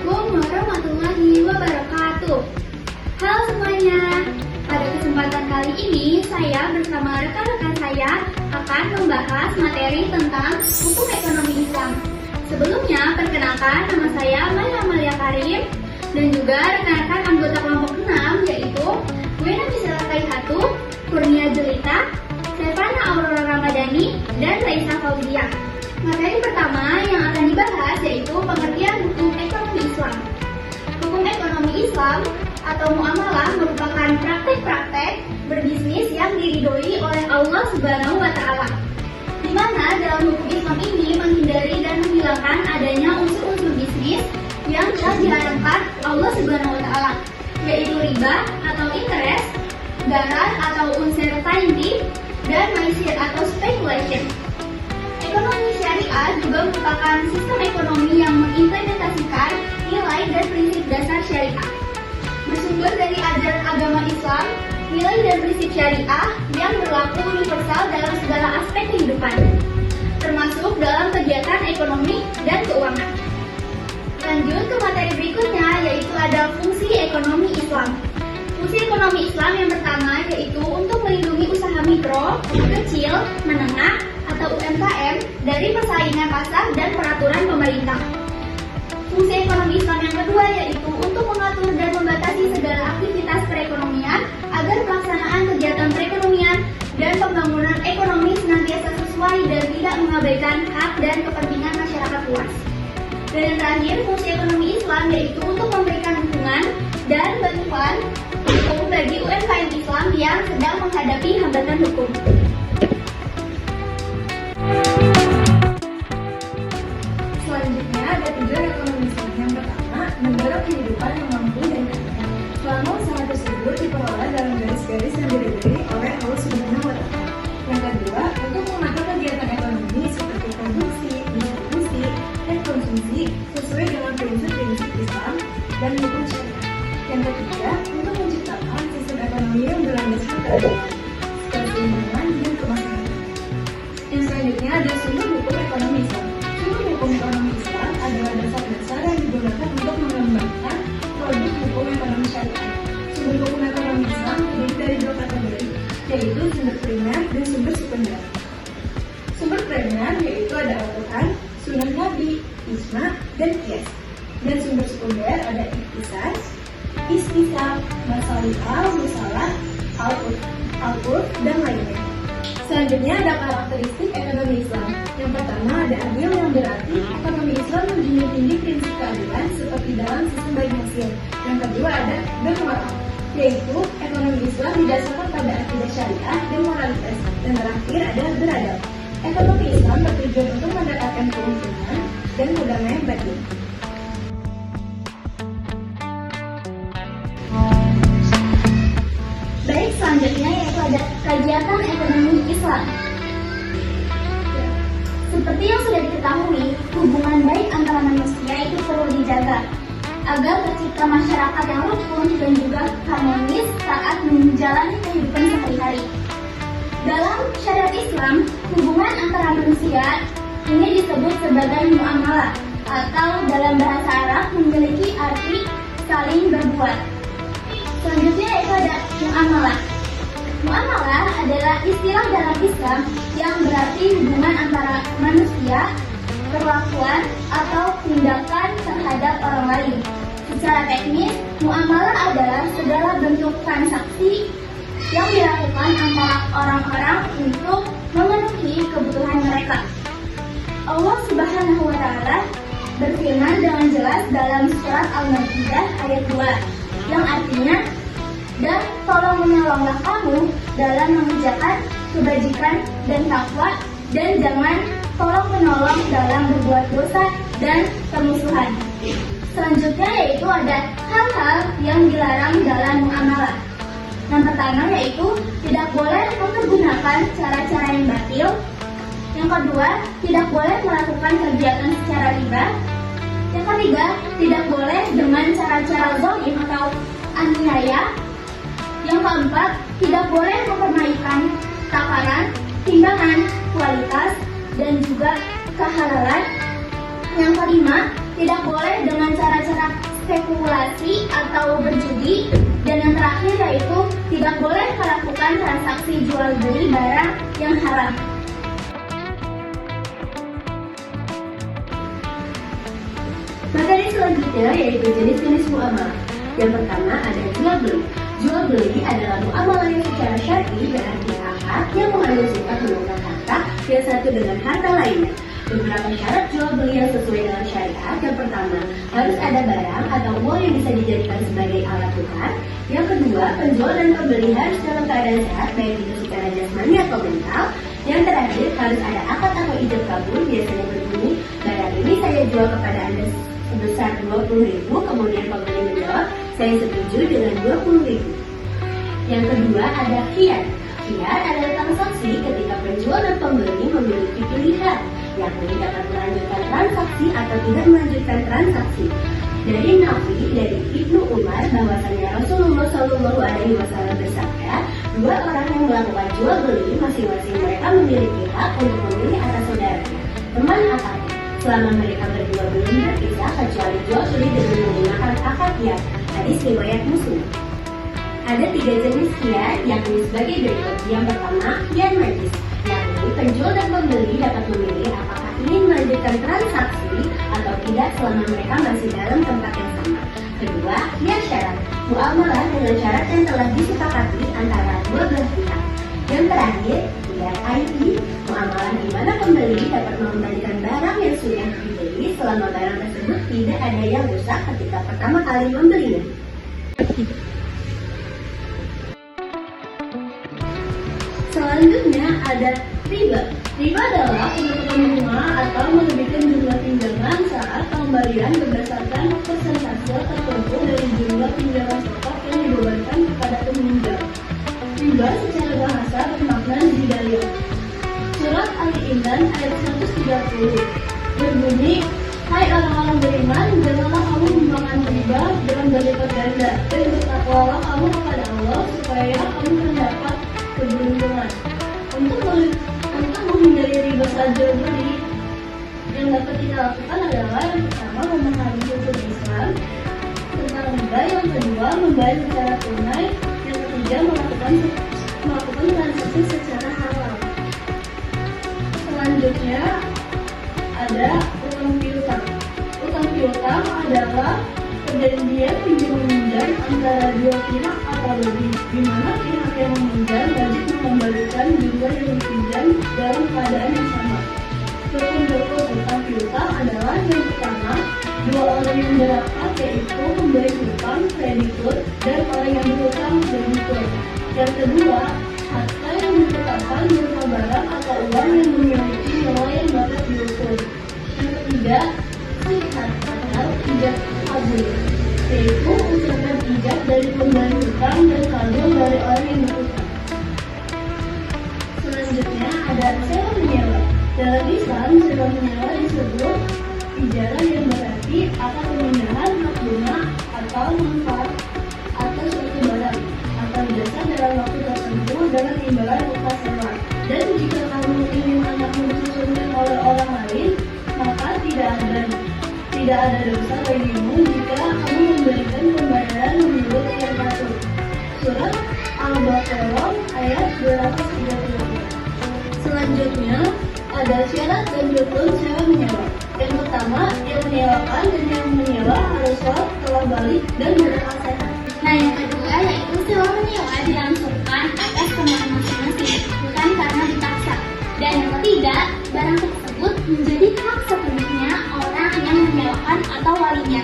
Assalamualaikum warahmatullahi wabarakatuh. Halo semuanya. Pada kesempatan kali ini saya bersama rekan-rekan saya akan membahas materi tentang hukum ekonomi Islam. Sebelumnya perkenalkan, nama saya Maya Amalia Karim dan juga rekan-rekan anggota kelompok 6 yaitu Wena Misela Kaihatu, Kurnia Jelita, Stefana Aurora Ramadhani, dan Raisa Fauziah. Materi pertama yang akan dibahas yaitu pengertian hukum ekonomi Islam. Hukum ekonomi Islam atau muamalah merupakan praktek-praktek berbisnis yang diridhoi oleh Allah Subhanahu wa Ta'ala, di mana dalam hukum Islam ini menghindari dan menghilangkan adanya unsur-unsur bisnis yang telah diharamkan Allah Subhanahu wa Ta'ala, yaitu riba atau interest, darar atau uncertainty, dan maisir atau speculation. Ekonomi syariah juga merupakan sistem ekonomi yang mengimplementasikan nilai dan prinsip dasar syariah. Bersumber dari ajaran agama Islam, nilai dan prinsip syariah yang berlaku universal dalam segala aspek kehidupan, termasuk dalam kegiatan ekonomi dan keuangan. Lanjut ke materi berikutnya, yaitu ada fungsi ekonomi Islam. Fungsi ekonomi Islam yang pertama yaitu untuk melindungi usaha mikro, kecil, menengah, atau UMKM dari persaingan pasar dan peraturan pemerintah. Fungsi ekonomi Islam yang kedua yaitu untuk mengatur dan membatasi segala aktivitas perekonomian agar pelaksanaan kegiatan perekonomian dan pembangunan ekonomi senantiasa sesuai dan tidak mengabaikan hak dan kepentingan masyarakat luas. Dan yang terakhir, fungsi ekonomi Islam yaitu untuk memberikan dukungan dan bantuan hukum bagi UMKM Islam yang sedang menghadapi hambatan hukum. Selanjutnya ada tujuan ekonomi Islam. Yang pertama, mendorong kehidupan yang mampu dan kaya. Selama usaha tersebut dikelola dalam garis-garis yang diridhoi oleh Allah Subhanahu wa Ta'ala. Yang kedua, untuk mengatur kegiatan ekonomi seperti produksi, distribusi, dan konsumsi sesuai dengan prinsip-prinsip Islam dan hukum syariah. Yang ketiga, untuk menciptakan sistem ekonomi yang berlandaskan keadilan, keseimbangan, dan kemaslahatan. Yang selanjutnya ada sumber hukum ekonomi Islam. Sumber hukum ekonomi Islam adalah dasar-dasar yang digunakan untuk mengembangkan produk hukum ekonomi syariah. Sumber hukum ekonomi Islam terdiri dari dua kategori, yaitu sumber primer dan sumber sekunder. Sumber primer yaitu ada Al-Quran, Sunnah Nabi, Ijma, dan Qiyas. Dan sumber sekunder ada Iqtisad, Istisab, Masalihah, Musalah, Al-Qur'an, dan lainnya. Selanjutnya ada karakteristik ekonomi Islam. Yang pertama ada adil, yang berarti ekonomi Islam menjunjung tinggi prinsip keadilan seperti dalam sistem baik hasil. Yang kedua ada bermoral, yaitu ekonomi Islam didasarkan pada akidah syariah dan moralitas. Dan terakhir ada beradab. Ekonomi Islam bertujuan untuk mendapatkan keuntungan dan kedamaian batin. Baik, selanjutnya yaitu ada kegiatan ekonomi Islam. Seperti yang sudah diketahui, hubungan baik antara manusia itu perlu dijaga agar tercipta masyarakat yang rukun dan juga harmonis saat menjalani kehidupan sehari-hari. Dalam syariat Islam, hubungan antara manusia ini disebut sebagai muamalah atau dalam bahasa Arab memiliki arti saling berbuat. Selanjutnya yaitu ada muamalah. Muamalah adalah istilah dalam Islam yang berarti hubungan antara manusia, perlakuan, atau tindakan terhadap orang lain. Secara teknis, muamalah adalah segala bentuk transaksi yang dilakukan antara orang-orang untuk memenuhi kebutuhan mereka. Allah Subhanahu wa Ta'ala berfirman dengan jelas dalam surat Al-Maidah ayat 2, yang artinya, dan tolong menolonglah kamu dalam mengerjakan kebajikan dan takwa, dan jangan tolong menolong dalam berbuat dosa dan permusuhan. Selanjutnya yaitu ada hal-hal yang dilarang dalam muamalah. Yang pertama yaitu tidak boleh mempergunakan cara-cara yang batil. Yang kedua, tidak boleh melakukan kegiatan secara riba. Yang ketiga, tidak boleh dengan cara-cara zalim atau aniaya. Yang keempat, tidak boleh mempermainkan takaran, timbangan, kualitas, dan juga kehalalan. Yang kelima, tidak boleh dengan cara-cara spekulasi atau berjudi. Dan yang terakhir yaitu tidak boleh melakukan transaksi jual beli barang yang haram. Materi selanjutnya yaitu jenis-jenis muamalah. Yang pertama ada jual beli. Jual beli adalah muamalah yang secara syar'i berarti akad yang mengandung sifat menukar harta yang satu dengan harta lainnya. Beberapa syarat jual beli yang sesuai dengan syariat. Yang pertama, harus ada barang atau uang yang bisa dijadikan sebagai alat tukar. Yang kedua, penjual dan pembeli harus dalam keadaan sehat baik itu secara jasmani atau mental. Yang terakhir, harus ada akad atau ijab kabul, biasanya berbunyi, barang ini saya jual kepada Anda sebesar 20.000, kemudian pembeli menjawab, saya setuju dengan 20.000. Yang kedua ada khiyar. Khiyar adalah transaksi ketika penjual dan pembeli memiliki pilihan, yakni dapat melanjutkan transaksi atau tidak melanjutkan transaksi. Dari Nafi, dari Ibnu Umar, bahwasanya Rasulullah Shallallahu Alaihi Wasallam bersabda, dua orang yang melakukan jual beli, masing-masing mereka memiliki hak untuk memilih atas saudaranya, teman akadnya, selama mereka berdua belum berpisah kecuali jual beli dengan menggunakan akad khiyar. Hadis riwayat Muslim. Ada 3 jenis khiyar, yakni sebagai berikut. Yang pertama, khiyar majlis, yakni penjual dan pembeli dapat memilih apakah ingin melanjutkan transaksi atau tidak selama mereka masih dalam tempat yang sama. Kedua, khiyar syarat, muamalah dengan syarat yang telah disepakati antara dua belah pihak. Yang terakhir, khiyar aini, muamalah di mana pembeli dapat mengembalikan barang yang sudah dibeli selama barang tersebut tidak ada yang rusak ketika pertama kali membelinya. Selanjutnya ada riba. Riba adalah penutupan bunga atau melebihkan jumlah pinjaman saat pengembalian berdasarkan persentase tertentu dari jumlah pinjaman pokok yang dibebankan kepada peminjam. Riba secara bahasa bermakna di dalil. Surat Ali Imran ayat 130 berbunyi, hai orang-orang beriman, janganlah kamu memakan riba dengan berlipat ganda, dan bertakwalah kamu kepada Allah supaya kamu mendapat keberuntungan. Untuk menghindari riba saja beli, yang dapat kita lakukan adalah yang pertama memahami hukum Islam tentang riba, yang kedua membayar secara tunai, yang ketiga melakukan transaksi secara halal. Selanjutnya ada utang piutang. Utang piutang adalah perjanjian pinjam meminjam antara dua pihak atau lebih, di mana pihak yang meminjam wajib mengembalikan jumlah yang dipinjam dalam keadaan yang sama. Rukun-rukun utang piutang adalah yang pertama, dua orang yang berakat, yaitu pemberi hutang, kreditur, dan orang yang berhutang, debitur. Yang kedua, harta yang ditetapkan berupa barang atau uang yang memiliki nilai yang dapat diukur. Yang ketiga, sihat atau ijab kabul, yaitu ucapan ijab dari pemberi hutang dan kabul dari orang yang berhutang. Selanjutnya ada sewa menyewa. Dalam Islam, sewa menyewa disebut ijarah, yang berarti akan pemindahan hak guna atau manfaat atas suatu barang atau jasa dalam waktu tertentu dengan imbalan upah sewa. Dan jika kamu ingin anakmu disusunkan oleh orang lain, maka tidak ada dosa bagimu jika kamu memberikan pembayaran menurut yang patut. Surat Al-Baqarah ayat 230. Selanjutnya ada syarat dan rukun sewa menyewa. Yang pertama, yang menyewakan dan yang menyewa harus telah balik dan berakal sehat. Nah, yang kedua yaitu sewa menyewa dilangsungkan atas kemauan masing-masing, bukan karena dipaksa. Dan yang ketiga, barang tersebut menjadi hak sepenuhnya orang yang menyewakan atau walinya.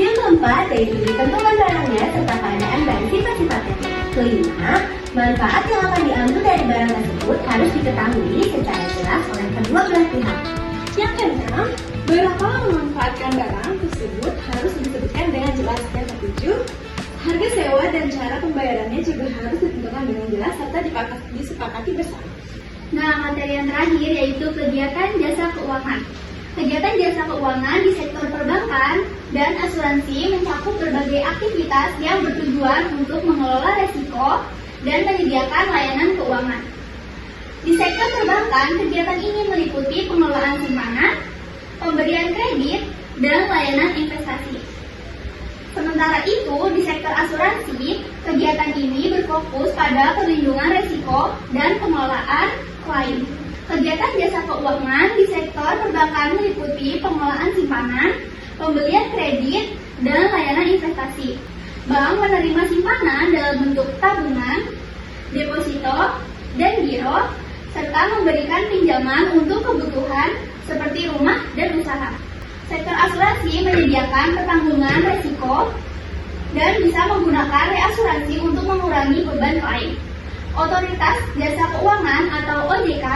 Yang keempat yaitu ditentukan barangnya serta keadaan dan sifat-sifatnya. Kelima, manfaat yang akan diambil dari barang tersebut harus diketahui secara jelas oleh kedua belah pihak. Yang keenam, berapa memanfaatkan barang tersebut harus disebutkan dengan jelas. Yang ketujuh, harga sewa dan cara pembayarannya juga harus ditentukan dengan jelas serta disepakati bersama. Nah, materi yang terakhir yaitu kegiatan jasa keuangan. Kegiatan jasa keuangan di sektor perbankan dan asuransi mencakup berbagai aktivitas yang bertujuan untuk mengelola resiko dan menyediakan layanan keuangan. Di sektor perbankan, kegiatan ini meliputi pengelolaan simpanan, pemberian kredit, dan layanan investasi. Sementara itu, di sektor asuransi, kegiatan ini berfokus pada perlindungan risiko dan pengelolaan klaim. Kegiatan jasa keuangan di sektor perbankan meliputi pengelolaan simpanan, pembelian kredit, dan layanan investasi. Bank menerima simpanan dalam bentuk tabungan, deposito, dan giro, serta memberikan pinjaman untuk kebutuhan seperti rumah dan usaha. Sektor asuransi menyediakan pertanggungan risiko dan bisa menggunakan reasuransi untuk mengurangi beban klaim. Otoritas Jasa Keuangan atau OJK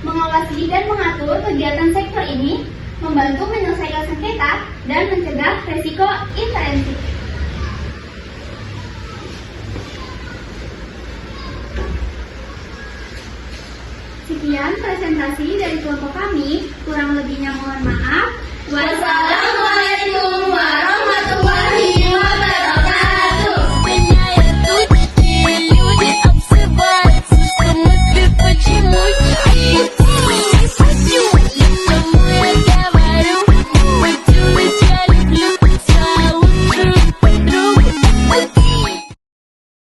mengawasi dan mengatur kegiatan sektor ini, membantu menyelesaikan sengketa dan mencegah risiko inherensi. Sekian presentasi dari kelompok kami, kurang lebihnya mohon maaf. Wassalamualaikum warahmatullahi wabarakatuh.